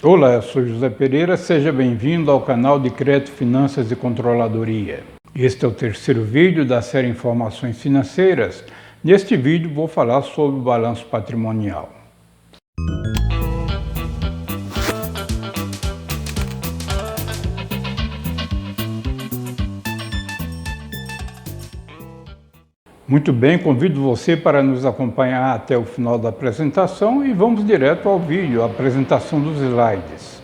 Olá, eu sou José Pereira, seja bem-vindo ao canal de Crédito, Finanças e Controladoria. Este é o terceiro vídeo da série Informações Financeiras. Neste vídeo vou falar sobre o balanço patrimonial. Muito bem, convido você para nos acompanhar até o final da apresentação e vamos direto ao vídeo, a apresentação dos slides.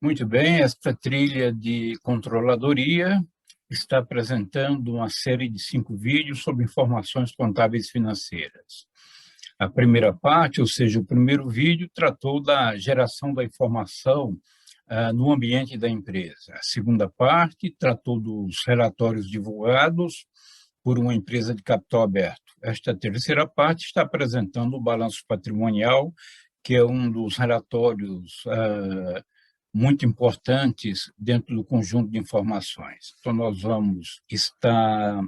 Muito bem, esta trilha de controladoria está apresentando uma série de 5 vídeos sobre informações contábeis financeiras. A primeira parte, ou seja, o primeiro vídeo, tratou da geração da informação no ambiente da empresa. A segunda parte tratou dos relatórios divulgados por uma empresa de capital aberto. Esta terceira parte está apresentando o balanço patrimonial, que é um dos relatórios muito importantes dentro do conjunto de informações. Então, nós vamos estar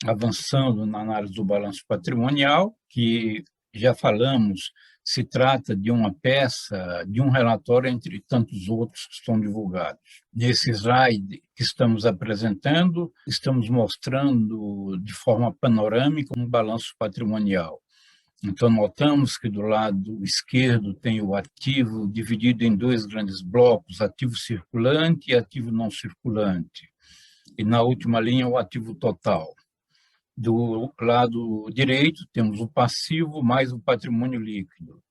avançando na análise do balanço patrimonial, que já falamos, se trata de uma peça, de um relatório entre tantos outros que estão divulgados. Nesse slide que estamos apresentando, estamos mostrando de forma panorâmica um balanço patrimonial. Então, notamos que do lado esquerdo tem o ativo dividido em 2 grandes blocos, ativo circulante e ativo não circulante. E na última linha, o ativo total. Do lado direito, temos o passivo mais o patrimônio líquido.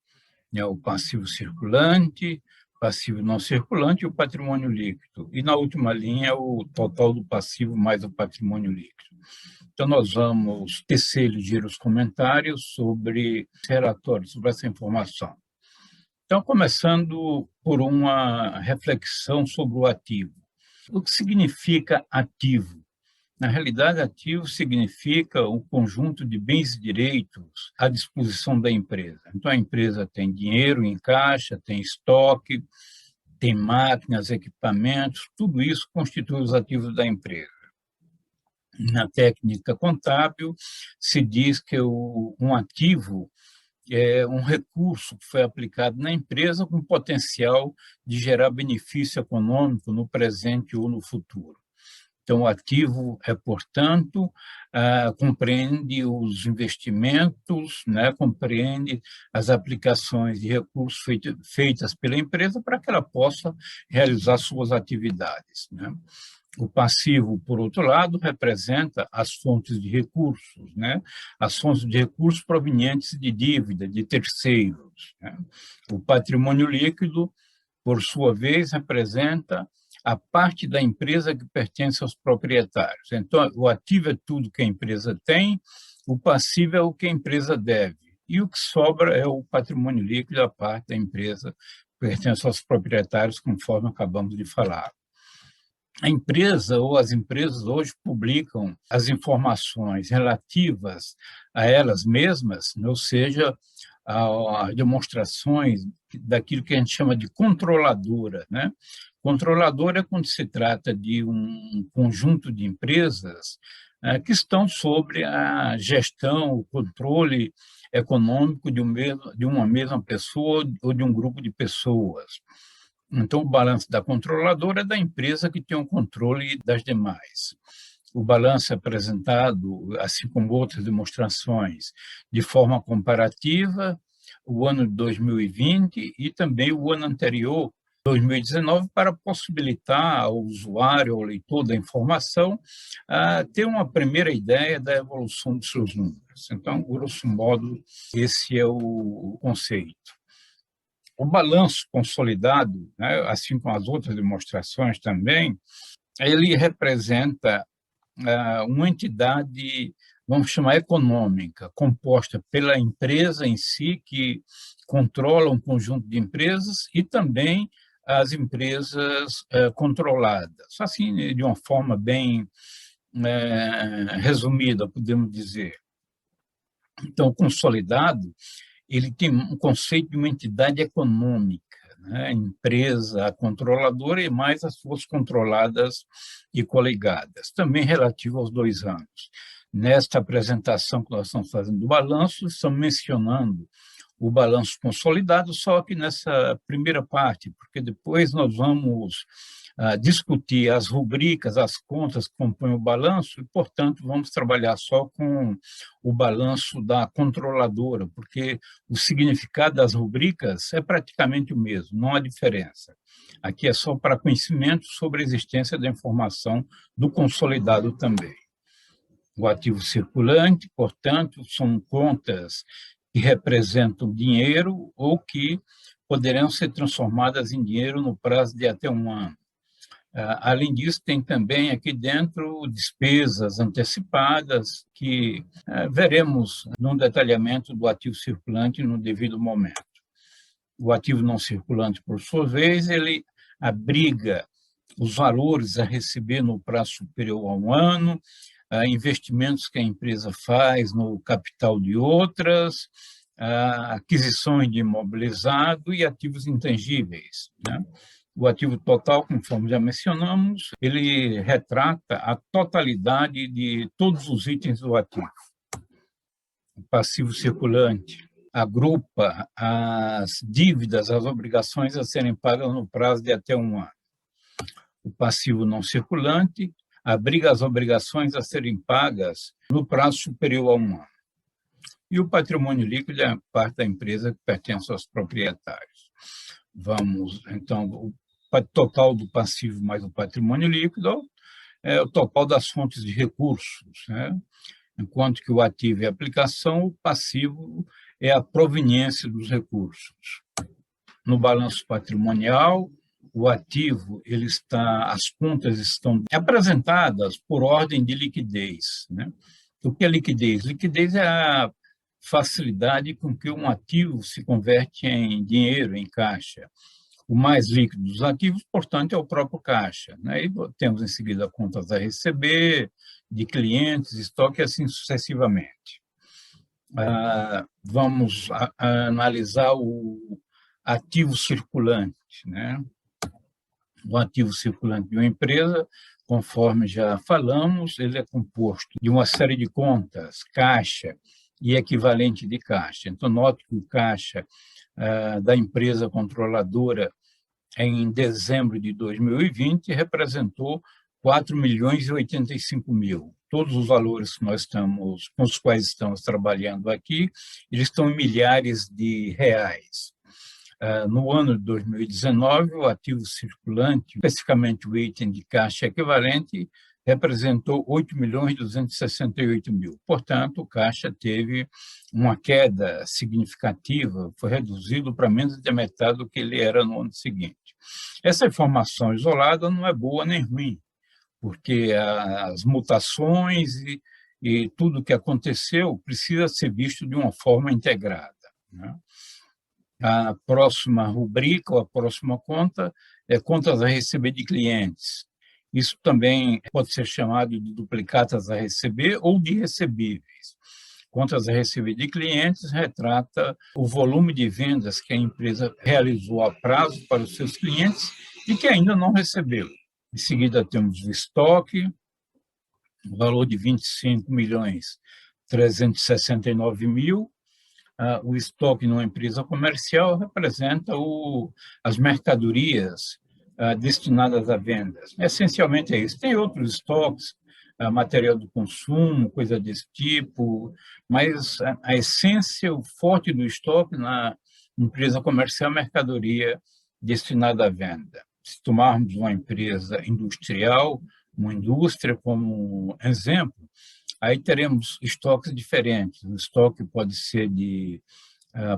O passivo circulante, passivo não circulante e o patrimônio líquido. E na última linha, o total do passivo mais o patrimônio líquido. Então, nós vamos tecer ligeiros comentários sobre esse relatório, sobre essa informação. Então, começando por uma reflexão sobre o ativo. O que significa ativo? Na realidade, ativo significa o conjunto de bens e direitos à disposição da empresa. Então, a empresa tem dinheiro em caixa, tem estoque, tem máquinas, equipamentos, tudo isso constitui os ativos da empresa. Na técnica contábil, se diz que um ativo é um recurso que foi aplicado na empresa com potencial de gerar benefício econômico no presente ou no futuro. Então, o ativo portanto, compreende os investimentos, compreende as aplicações de recursos feitas pela empresa para que ela possa realizar suas atividades. O passivo, por outro lado, representa as fontes de recursos, as fontes de recursos provenientes de dívida, de terceiros. O patrimônio líquido, por sua vez, representa a parte da empresa que pertence aos proprietários. Então, o ativo é tudo que a empresa tem, o passivo é o que a empresa deve, e o que sobra é o patrimônio líquido, a parte da empresa que pertence aos proprietários, conforme acabamos de falar. A empresa ou as empresas hoje publicam as informações relativas a elas mesmas, ou seja, demonstrações daquilo que a gente chama de controladora. Controladora é quando se trata de um conjunto de empresas que estão sobre a gestão, o controle econômico de uma mesma pessoa ou de um grupo de pessoas. Então, o balanço da controladora é da empresa que tem o controle das demais. O balanço é apresentado, assim como outras demonstrações, de forma comparativa, o ano de 2020 e também o ano anterior, 2019, para possibilitar ao usuário, ao leitor da informação, ter uma primeira ideia da evolução dos seus números. Então, grosso modo, esse é o conceito. O balanço consolidado, assim como as outras demonstrações também, ele representa uma entidade, vamos chamar econômica, composta pela empresa em si, que controla um conjunto de empresas, e também as empresas controladas. Assim, de uma forma bem resumida, podemos dizer. Então, o consolidado, ele tem um conceito de uma entidade econômica, empresa, a controladora e mais as suas controladas e coligadas, também relativo aos 2 anos. Nesta apresentação que nós estamos fazendo do balanço, estamos mencionando o balanço consolidado, só que nessa primeira parte, porque depois nós vamos discutir as rubricas, as contas que compõem o balanço, e, portanto, vamos trabalhar só com o balanço da controladora, porque o significado das rubricas é praticamente o mesmo, não há diferença. Aqui é só para conhecimento sobre a existência da informação do consolidado também. O ativo circulante, portanto, são contas que representam dinheiro ou que poderão ser transformadas em dinheiro no prazo de até um ano. Além disso, tem também aqui dentro despesas antecipadas que veremos num detalhamento do ativo circulante no devido momento. O ativo não circulante, por sua vez, ele abriga os valores a receber no prazo superior a um ano, investimentos que a empresa faz no capital de outras, aquisições de imobilizado e ativos intangíveis, né? O ativo total, conforme já mencionamos, ele retrata a totalidade de todos os itens do ativo. O passivo circulante agrupa as dívidas, as obrigações a serem pagas no prazo de até um ano. O passivo não circulante abriga as obrigações a serem pagas no prazo superior a um ano. E o patrimônio líquido é a parte da empresa que pertence aos proprietários. Vamos, então, o total do passivo mais o patrimônio líquido é o total das fontes de recursos, né? Enquanto que o ativo é a aplicação, o passivo é a proveniência dos recursos. No balanço patrimonial, o ativo, as contas estão apresentadas por ordem de liquidez, né? O que é liquidez? Liquidez é a facilidade com que um ativo se converte em dinheiro, em caixa. O mais líquido dos ativos, portanto, é o próprio caixa, né? E temos em seguida contas a receber, de clientes, estoque, e assim sucessivamente. Vamos analisar o ativo circulante, né? O ativo circulante de uma empresa, conforme já falamos, ele é composto de uma série de contas, caixa e equivalente de caixa. Então, note que o caixa da empresa controladora em dezembro de 2020 representou 4.085.000. Todos os valores que com os quais estamos trabalhando aqui, eles estão em milhares de reais. No ano de 2019, o ativo circulante, especificamente o item de caixa equivalente, representou 8.268.000. Portanto, o caixa teve uma queda significativa, foi reduzido para menos da metade do que ele era no ano seguinte. Essa informação isolada não é boa nem ruim, porque as mutações e tudo o que aconteceu precisa ser visto de uma forma integrada, né? A próxima rubrica ou a próxima conta é contas a receber de clientes. Isso também pode ser chamado de duplicatas a receber ou de recebíveis. Contas a receber de clientes retrata o volume de vendas que a empresa realizou a prazo para os seus clientes e que ainda não recebeu. Em seguida, temos o estoque, o valor de 25.369.000. O estoque numa empresa comercial representa as mercadorias destinadas a vendas. Essencialmente é isso. Tem outros estoques, material do consumo, coisa desse tipo, mas a essência, o forte do estoque na empresa comercial é mercadoria destinada à venda. Se tomarmos uma empresa industrial, uma indústria como exemplo, aí teremos estoques diferentes. O estoque pode ser de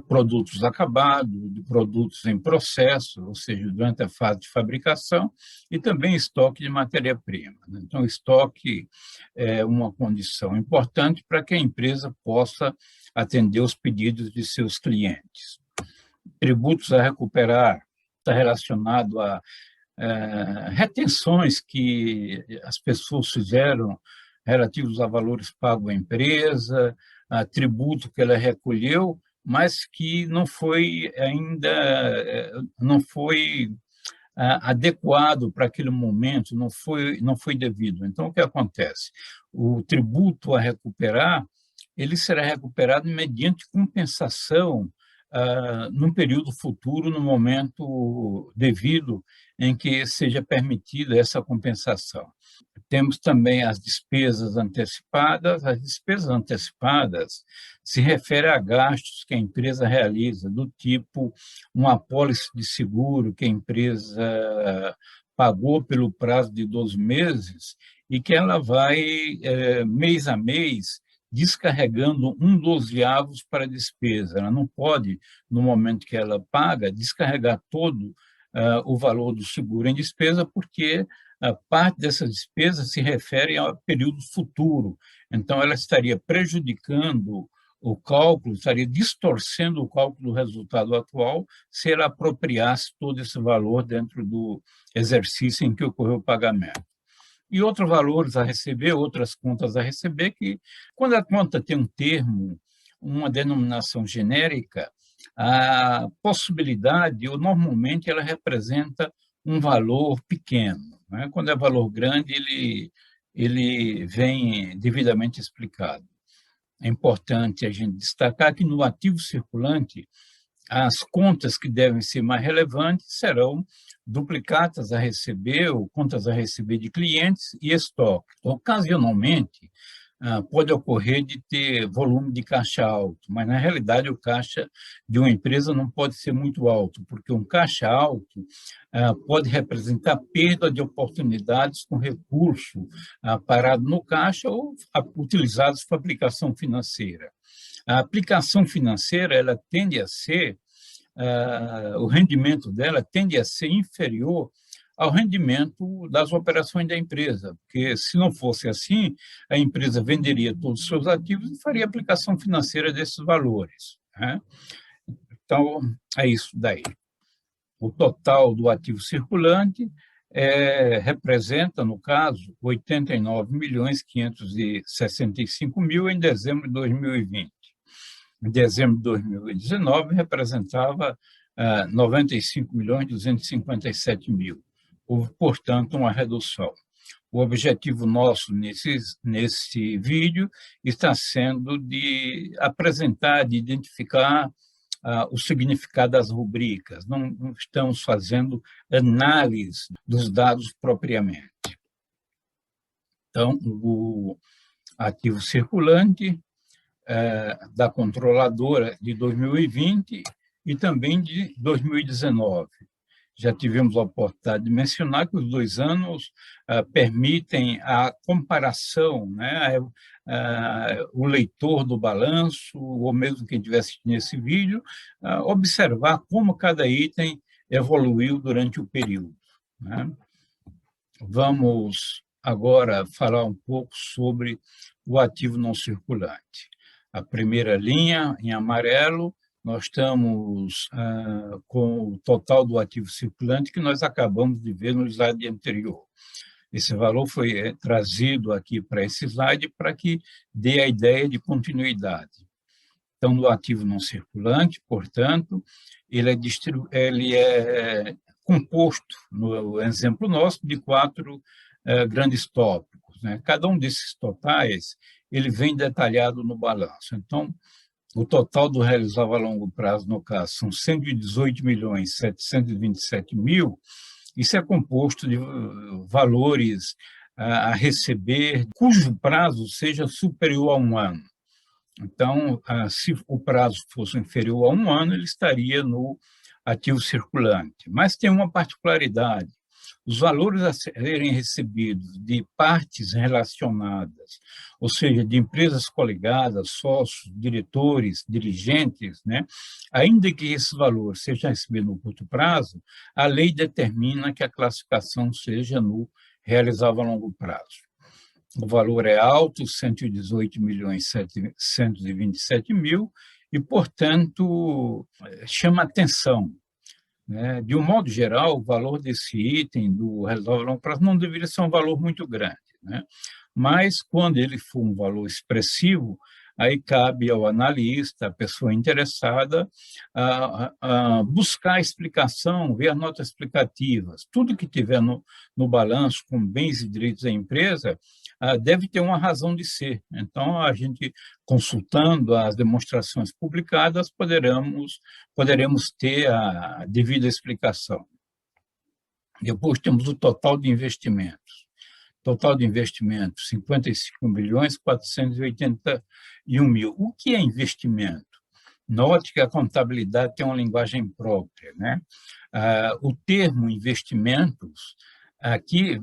produtos acabados, de produtos em processo, ou seja, durante a fase de fabricação, e também estoque de matéria-prima. Então, estoque é uma condição importante para que a empresa possa atender os pedidos de seus clientes. Tributos a recuperar está relacionado a retenções que as pessoas fizeram relativos a valores pagos à empresa, a tributo que ela recolheu, mas que não foi adequado para aquele momento, não foi devido. Então, o que acontece? O tributo a recuperar, ele será recuperado mediante compensação num período futuro, no momento devido em que seja permitida essa compensação. Temos também as despesas antecipadas. As despesas antecipadas se referem a gastos que a empresa realiza, do tipo uma apólice de seguro que a empresa pagou pelo prazo de 12 meses e que ela vai, mês a mês, descarregando um dozeavos para a despesa. Ela não pode, no momento que ela paga, descarregar todo o valor do seguro em despesa, porque a parte dessa despesa se refere ao período futuro. Então, ela estaria prejudicando o cálculo, estaria distorcendo o cálculo do resultado atual se ela apropriasse todo esse valor dentro do exercício em que ocorreu o pagamento. E outros valores a receber, outras contas a receber, que quando a conta tem um termo, uma denominação genérica, a possibilidade, ou normalmente, ela representa um valor pequeno, né? Quando é valor grande, ele vem devidamente explicado. É importante a gente destacar que no ativo circulante, as contas que devem ser mais relevantes serão duplicatas a receber ou contas a receber de clientes e estoque. Ocasionalmente, pode ocorrer de ter volume de caixa alto, mas, na realidade, o caixa de uma empresa não pode ser muito alto, porque um caixa alto pode representar perda de oportunidades com recurso parado no caixa ou utilizados para aplicação financeira. A aplicação financeira, ela tende a ser, o rendimento dela tende a ser inferior ao rendimento das operações da empresa, porque, se não fosse assim, a empresa venderia todos os seus ativos e faria aplicação financeira desses valores, né? Então, é isso daí. O total do ativo circulante representa, no caso, 89.565.000 em dezembro de 2020. Em dezembro de 2019, representava 95.257.000. Houve, portanto, uma redução. O objetivo nosso nesse vídeo está sendo de apresentar, de identificar o significado das rubricas. Não estamos fazendo análise dos dados propriamente. Então, o ativo circulante da controladora de 2020 e também de 2019. Já tivemos a oportunidade de mencionar que os 2 anos permitem a comparação, né? O leitor do balanço, ou mesmo quem estiver assistindo esse vídeo, observar como cada item evoluiu durante o período, né? Vamos agora falar um pouco sobre o ativo não circulante. A primeira linha, em amarelo, nós estamos com o total do ativo circulante que nós acabamos de ver no slide anterior. Esse valor foi trazido aqui para esse slide para que dê a ideia de continuidade. Então, no ativo não circulante, portanto, ele é composto, no exemplo nosso, de 4 grandes tópicos, né? Cada um desses totais ele vem detalhado no balanço. Então, o total do realizável a longo prazo, no caso, são 118.727.000. Isso é composto de valores a receber cujo prazo seja superior a 1 ano. Então, se o prazo fosse inferior a 1 ano, ele estaria no ativo circulante. Mas tem uma particularidade: os valores a serem recebidos de partes relacionadas, ou seja, de empresas coligadas, sócios, diretores, dirigentes, né? Ainda que esse valor seja recebido no curto prazo, a lei determina que a classificação seja no realizável a longo prazo. O valor é alto, 118.727.000, e, portanto, chama atenção, né? De um modo geral, o valor desse item do realizável a longo prazo não deveria ser um valor muito grande, né? Mas, quando ele for um valor expressivo, aí cabe ao analista, à pessoa interessada, a buscar a explicação, ver as notas explicativas. Tudo que tiver no balanço com bens e direitos da empresa deve ter uma razão de ser. Então, a gente, consultando as demonstrações publicadas, poderemos ter a devida explicação. Depois temos o total de investimentos. Total de investimentos, 55 milhões 481 mil. O que é investimento? Note que a contabilidade tem uma linguagem própria, né? O termo investimentos, aqui,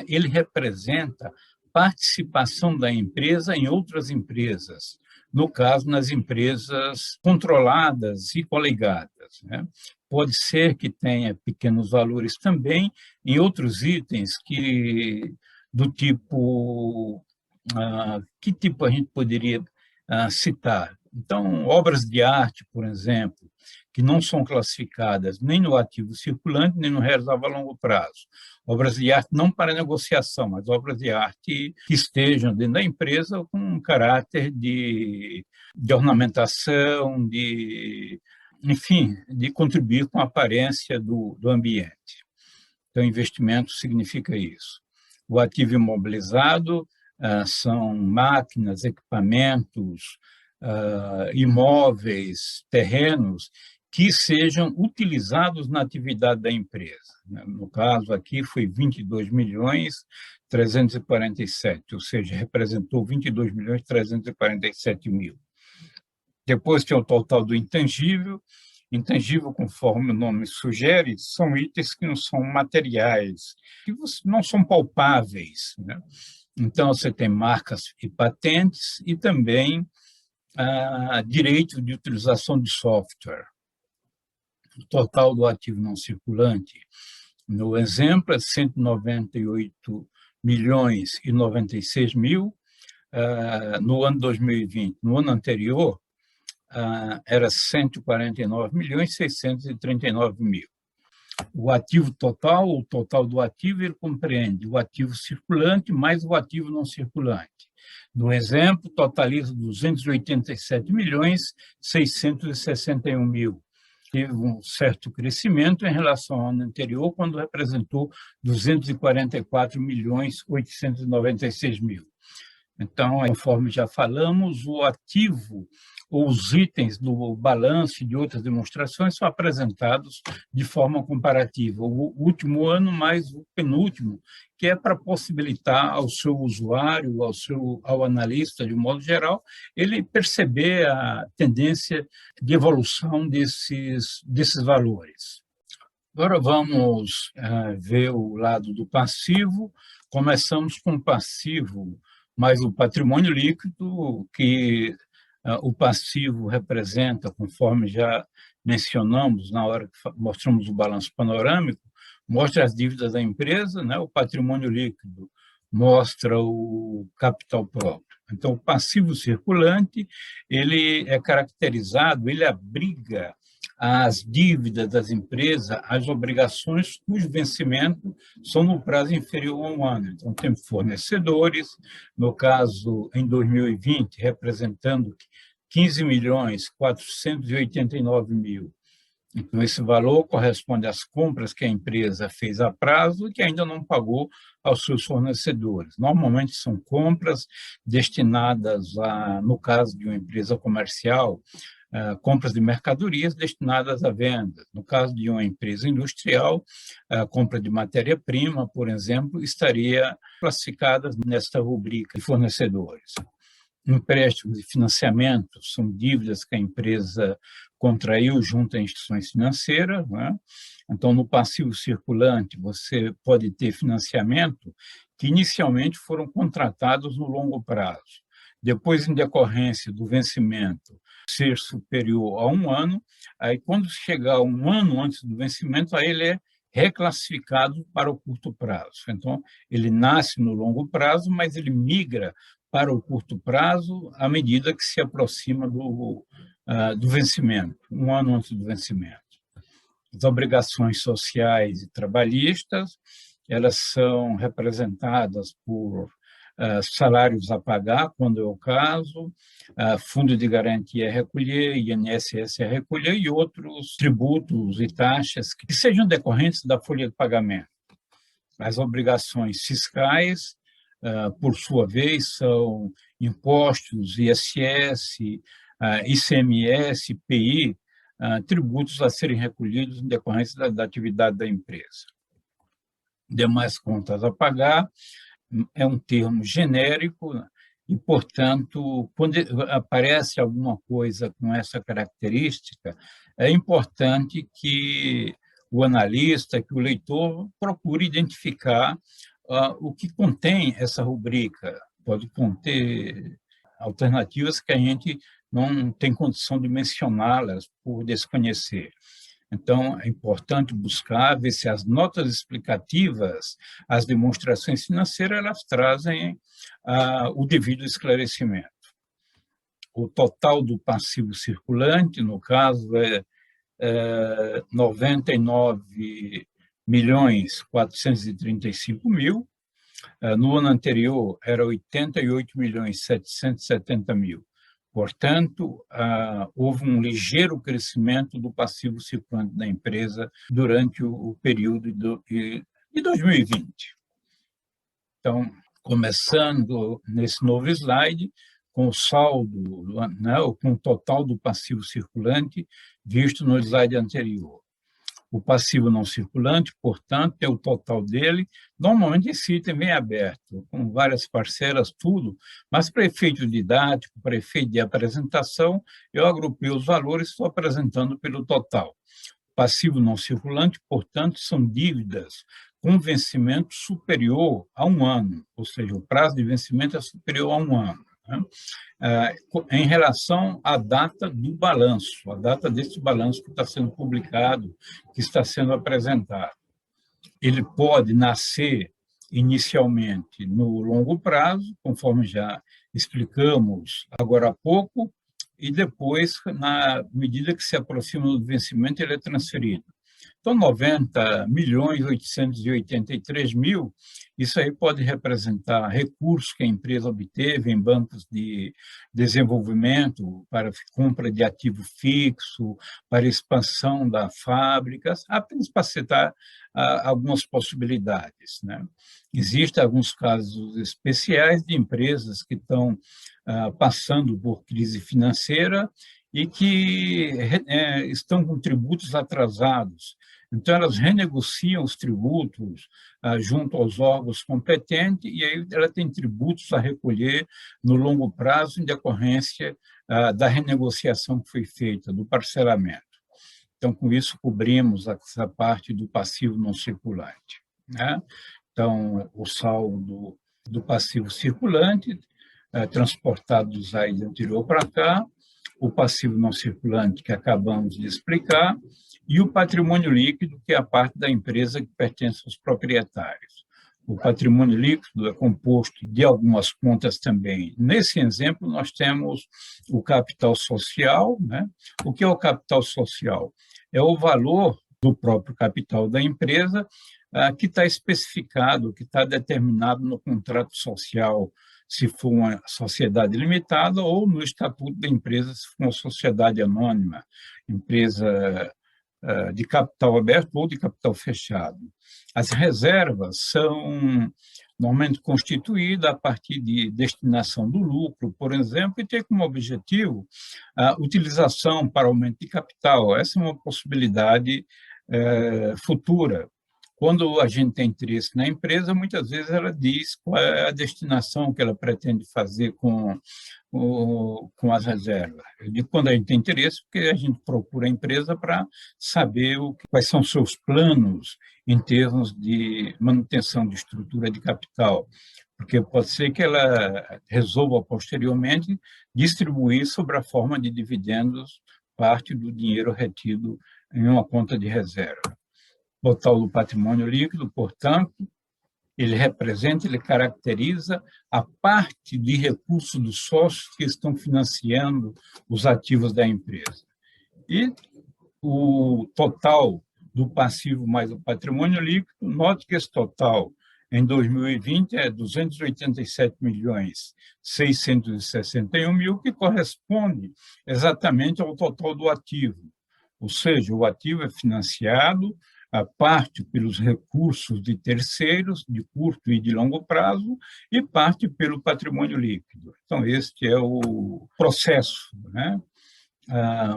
ele representa participação da empresa em outras empresas, no caso, nas empresas controladas e coligadas, né? Pode ser que tenha pequenos valores também em outros itens do tipo, que tipo a gente poderia citar? Então, obras de arte, por exemplo, que não são classificadas nem no ativo circulante, nem no reserva a longo prazo. Obras de arte não para negociação, mas obras de arte que estejam dentro da empresa com um caráter de ornamentação, enfim, de contribuir com a aparência do ambiente. Então, investimento significa isso. O ativo imobilizado são máquinas, equipamentos, imóveis, terrenos que sejam utilizados na atividade da empresa. No caso aqui foi 22 milhões 347, ou seja, representou 22 milhões 347 mil. Depois tem o total do intangível. Intangível, conforme o nome sugere, são itens que não são materiais, que não são palpáveis, né? Então, você tem marcas e patentes e também direito de utilização de software. O total do ativo não circulante, no exemplo, é 198 milhões e 96 mil, no ano 2020. No ano anterior, era 149 milhões e 639 mil. O total do ativo, ele compreende o ativo circulante mais o ativo não circulante. No exemplo, totaliza 287 milhões 661 mil. Teve um certo crescimento em relação ao ano anterior, quando representou 244 milhões 896 mil. Então, conforme já falamos, o ativo ou os itens do balanço e de outras demonstrações são apresentados de forma comparativa. O último ano mais o penúltimo, que é para possibilitar ao seu usuário, ao analista, de modo geral, ele perceber a tendência de evolução desses valores. Agora vamos ver o lado do passivo. Começamos com o passivo, mais o patrimônio líquido, que o passivo representa, conforme já mencionamos na hora que mostramos o balanço panorâmico, mostra as dívidas da empresa, né? O patrimônio líquido mostra o capital próprio. Então, o passivo circulante, ele é caracterizado, ele abriga as dívidas das empresas, as obrigações cujo vencimento são no prazo inferior a um ano. Então, temos fornecedores, no caso, em 2020, representando 15 milhões 489 mil. Então, esse valor corresponde às compras que a empresa fez a prazo e que ainda não pagou aos seus fornecedores. Normalmente, são compras destinadas no caso de uma empresa comercial, compras de mercadorias destinadas à venda. No caso de uma empresa industrial, a compra de matéria-prima, por exemplo, estaria classificada nesta rubrica de fornecedores. Empréstimos e financiamentos são dívidas que a empresa contraiu junto a instituições financeiras, né? Então, no passivo circulante, você pode ter financiamento que inicialmente foram contratados no longo prazo. Depois, em decorrência do vencimento ser superior a um ano, aí quando chegar um ano antes do vencimento, aí ele é reclassificado para o curto prazo. Então, ele nasce no longo prazo, mas ele migra para o curto prazo à medida que se aproxima do vencimento, um ano antes do vencimento. As obrigações sociais e trabalhistas, elas são representadas por salários a pagar, quando é o caso, fundo de garantia a recolher, INSS a recolher e outros tributos e taxas que sejam decorrentes da folha de pagamento. As obrigações fiscais por sua vez, são impostos, ISS, ICMS, IPI, tributos a serem recolhidos em decorrência da atividade da empresa. Demais contas a pagar é um termo genérico e, portanto, quando aparece alguma coisa com essa característica, é importante que o analista, que o leitor procure identificar o que contém essa rubrica. Pode conter alternativas que a gente não tem condição de mencioná-las por desconhecer. Então, é importante buscar, ver se as notas explicativas, as demonstrações financeiras, elas trazem o devido esclarecimento. O total do passivo circulante, no caso, é 99.435.000. No ano anterior, era 88.770.000. Portanto, houve um ligeiro crescimento do passivo circulante da empresa durante o período de 2020. Então, começando nesse novo slide, com o saldo, né, com o total do passivo circulante visto no slide anterior. O passivo não circulante, portanto, é o total dele. Normalmente esse item vem aberto, com várias parcelas, tudo, mas para efeito didático, para efeito de apresentação, eu agrupei os valores e estou apresentando pelo total. Passivo não circulante, portanto, são dívidas com vencimento superior a 1 ano, ou seja, o prazo de vencimento é superior a 1 ano. Né? Em relação à data do balanço, a data desse balanço que está sendo publicado, que está sendo apresentado. Ele pode nascer inicialmente no longo prazo, conforme já explicamos agora há pouco, e depois, na medida que se aproxima do vencimento, ele é transferido. Então, 90.883.000, isso aí pode representar recursos que a empresa obteve em bancos de desenvolvimento para compra de ativo fixo, para expansão da fábrica, apenas para citar algumas possibilidades. Né? Existem alguns casos especiais de empresas que estão passando por crise financeira e que estão com tributos atrasados. Então, elas renegociam os tributos junto aos órgãos competentes e aí ela tem tributos a recolher no longo prazo em decorrência da renegociação que foi feita, do parcelamento. Então, com isso, cobrimos essa parte do passivo não circulante. Né? Então, o saldo do passivo circulante, transportado do slide anterior para cá, o passivo não circulante que acabamos de explicar, e o patrimônio líquido, que é a parte da empresa que pertence aos proprietários. O patrimônio líquido é composto de algumas contas também. Nesse exemplo, nós temos o capital social. Né? O que é o capital social? É o valor do próprio capital da empresa que está especificado, que está determinado no contrato social, se for uma sociedade limitada, ou no estatuto da empresa, se for uma sociedade anônima, empresa de capital aberto ou de capital fechado. As reservas são normalmente constituídas a partir de destinação do lucro, por exemplo, e ter como objetivo a utilização para aumento de capital. Essa é uma possibilidade futura. Quando a gente tem interesse na empresa, muitas vezes ela diz qual é a destinação que ela pretende fazer com as reservas. Eu digo quando a gente tem interesse, porque a gente procura a empresa para saber quais são os seus planos em termos de manutenção de estrutura de capital, porque pode ser que ela resolva posteriormente distribuir sob a forma de dividendos parte do dinheiro retido em uma conta de reserva. Total do patrimônio líquido, portanto, ele representa, ele caracteriza a parte de recursos dos sócios que estão financiando os ativos da empresa. E o total do passivo mais o patrimônio líquido, note que esse total em 2020 é 287.661.000, que corresponde exatamente ao total do ativo. Ou seja, o ativo é financiado parte pelos recursos de terceiros, de curto e de longo prazo, e parte pelo patrimônio líquido. Então, este é o processo, né?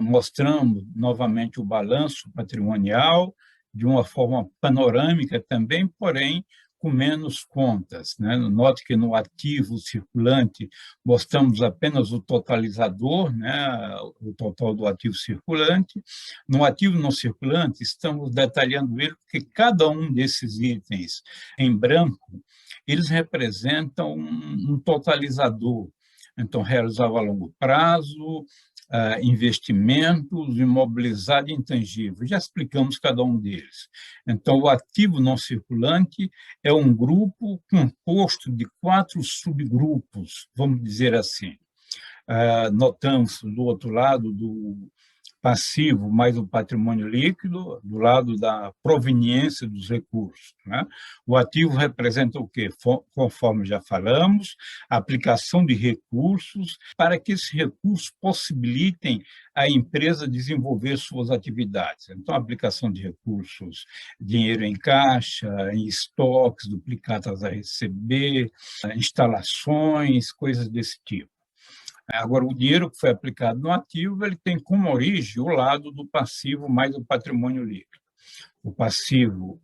Mostrando novamente o balanço patrimonial de uma forma panorâmica também, porém com menos contas, né? Note que no ativo circulante mostramos apenas o totalizador, né? O total do ativo circulante. No ativo não circulante, estamos detalhando ele, porque cada um desses itens em branco, eles representam um totalizador. Então, realizado a longo prazo, investimentos, imobilizado e intangível. Já explicamos cada um deles. Então, o ativo não circulante é um grupo composto de 4 subgrupos, vamos dizer assim. Notamos do outro lado do passivo mais o patrimônio líquido, do lado da proveniência dos recursos, né? O ativo representa o quê? Conforme já falamos, a aplicação de recursos para que esses recursos possibilitem a empresa desenvolver suas atividades. Então, a aplicação de recursos, dinheiro em caixa, em estoques, duplicatas a receber, instalações, coisas desse tipo. Agora, o dinheiro que foi aplicado no ativo, ele tem como origem o lado do passivo mais o patrimônio líquido. O passivo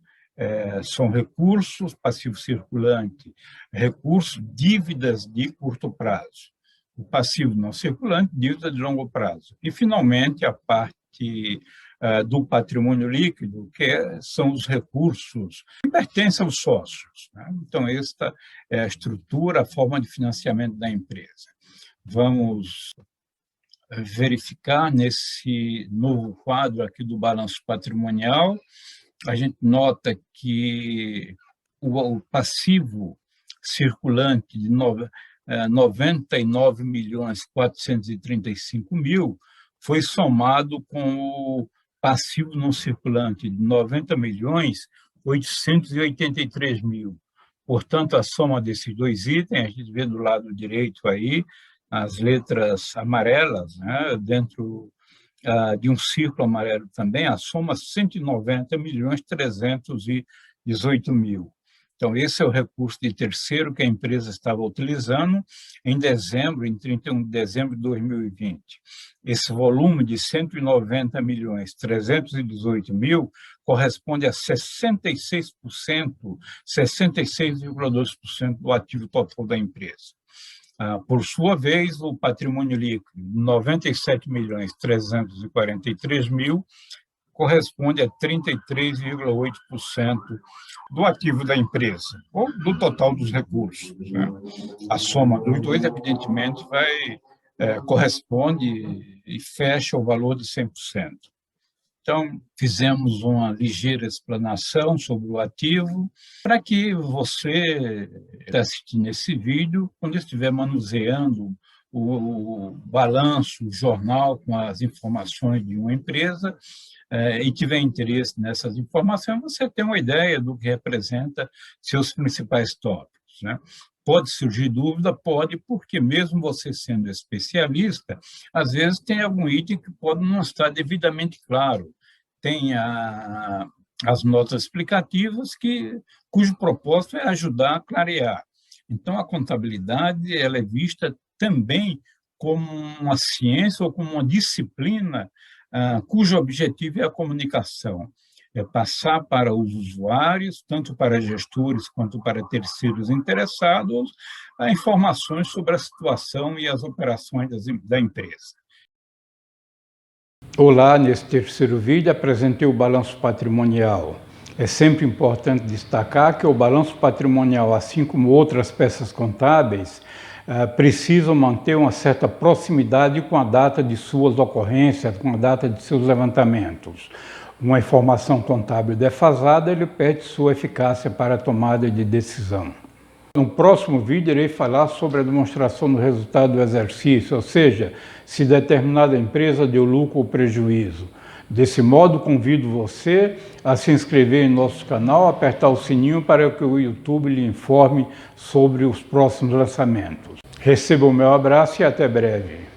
são recursos, passivo circulante, recursos, dívidas de curto prazo. O passivo não circulante, dívida de longo prazo. E, finalmente, a parte do patrimônio líquido, que são os recursos que pertencem aos sócios, né? Então, esta é a estrutura, a forma de financiamento da empresa. Vamos verificar nesse novo quadro aqui do balanço patrimonial. A gente nota que o passivo circulante de 99.435.000 foi somado com o passivo não circulante de 90.883.000. Portanto, a soma desses dois itens, a gente vê do lado direito aí, as letras amarelas, né, dentro de um círculo amarelo também, a soma 190.318.000. Então, esse é o recurso de terceiro que a empresa estava utilizando em 31 de dezembro de 2020. Esse volume de 190.318.000 corresponde a 66%, 66,2% do ativo total da empresa. Por sua vez, o patrimônio líquido, 97.343.000, corresponde a 33,8% do ativo da empresa, ou do total dos recursos, né? A soma dos dois, evidentemente, corresponde e fecha o valor de 100%. Então, fizemos uma ligeira explanação sobre o ativo, para que você que está assistindo esse vídeo, quando estiver manuseando o balanço, o jornal com as informações de uma empresa, e tiver interesse nessas informações, você tem uma ideia do que representa seus principais tópicos, né? Pode surgir dúvida? Pode, porque mesmo você sendo especialista, às vezes tem algum item que pode não estar devidamente claro. Tem as notas explicativas cujo propósito é ajudar a clarear. Então, a contabilidade ela é vista também como uma ciência ou como uma disciplina cujo objetivo é a comunicação. É passar para os usuários, tanto para gestores quanto para terceiros interessados, informações sobre a situação e as operações da empresa. Olá, nesse terceiro vídeo apresentei o balanço patrimonial. É sempre importante destacar que o balanço patrimonial, assim como outras peças contábeis, precisam manter uma certa proximidade com a data de suas ocorrências, com a data de seus levantamentos. Uma informação contábil defasada, ele perde sua eficácia para a tomada de decisão. No próximo vídeo, irei falar sobre a demonstração do resultado do exercício, ou seja, se determinada empresa deu lucro ou prejuízo. Desse modo, convido você a se inscrever em nosso canal, apertar o sininho para que o YouTube lhe informe sobre os próximos lançamentos. Receba o meu abraço e até breve.